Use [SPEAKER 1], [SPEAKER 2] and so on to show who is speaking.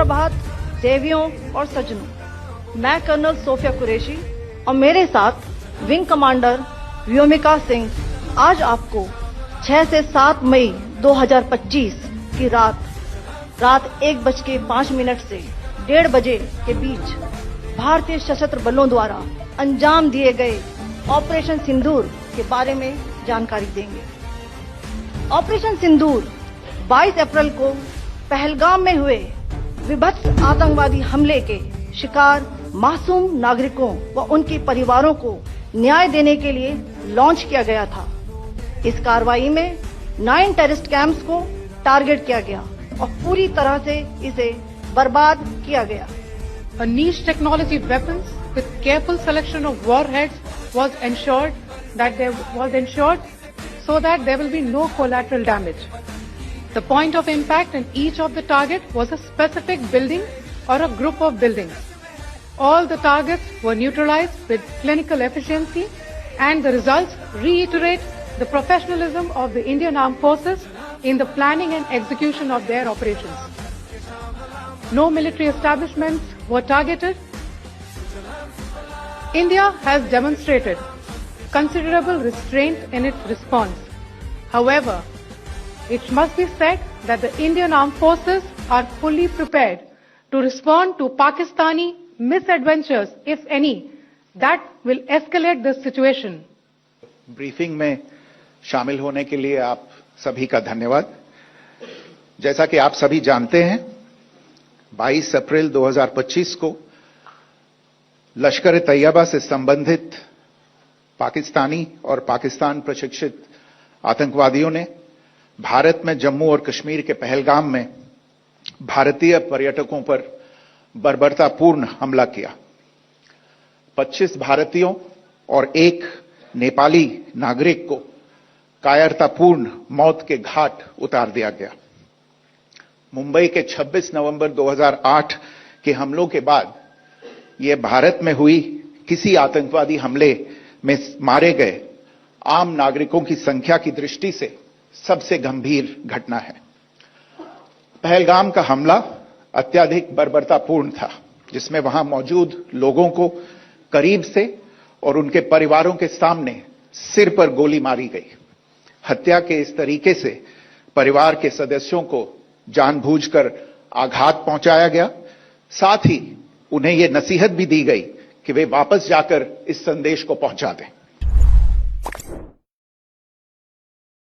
[SPEAKER 1] सुप्रभात देवियों और सज्जनों, मैं कर्नल सोफिया कुरैशी और मेरे साथ विंग कमांडर व्योमिका सिंह आज आपको 6 से 7 मई 2025 की रात 1:05 से 1:30 बजे के बीच भारतीय सशस्त्र बलों द्वारा अंजाम दिए गए ऑपरेशन सिंदूर के बारे में जानकारी देंगे। ऑपरेशन सिंदूर 22 अप्रैल को पहलगाम में हुए विभत्स आतंकवादी हमले के शिकार मासूम नागरिकों व उनके परिवारों को न्याय देने के लिए लॉन्च किया गया था। इस कार्रवाई में 9 टेररिस्ट कैंप्स को टारगेट किया गया और पूरी तरह से इसे बर्बाद किया गया।
[SPEAKER 2] A niche technology weapons with careful selection of warheads was ensured so that there will be no collateral damage. The point of impact in each of the target was a specific building or a group of buildings. All the targets were neutralized with clinical efficiency, and the results reiterate the professionalism of the Indian Armed Forces in the planning and execution of their operations. No military establishments were targeted. India has demonstrated considerable restraint in its response. However, it must be said that the Indian Armed Forces are fully prepared to respond to Pakistani misadventures, if any, that will escalate the situation.
[SPEAKER 3] Briefing में शामिल होने के लिए आप सभी का धन्यवाद। जैसा कि आप सभी जानते हैं, 22 अप्रैल 2025 को लश्कर तैयबा से संबंधित पाकिस्तानी और पाकिस्तान प्रशिक्षित आतंकवादियों ने भारत में जम्मू और कश्मीर के पहलगाम में भारतीय पर्यटकों पर बर्बरतापूर्ण हमला किया। 25 भारतीयों और 1 नेपाली नागरिक को कायरतापूर्ण मौत के घाट उतार दिया गया। मुंबई के 26 नवंबर 2008 के हमलों के बाद यह भारत में हुई किसी आतंकवादी हमले में मारे गए आम नागरिकों की संख्या की दृष्टि से सबसे गंभीर घटना है। पहलगाम का हमला अत्यधिक बर्बरतापूर्ण था, जिसमें वहां मौजूद लोगों को करीब से और उनके परिवारों के सामने सिर पर गोली मारी गई। हत्या के इस तरीके से परिवार के सदस्यों को जानबूझकर आघात पहुंचाया गया। साथ ही उन्हें यह नसीहत भी दी गई कि वे वापस जाकर इस संदेश को पहुंचा दें।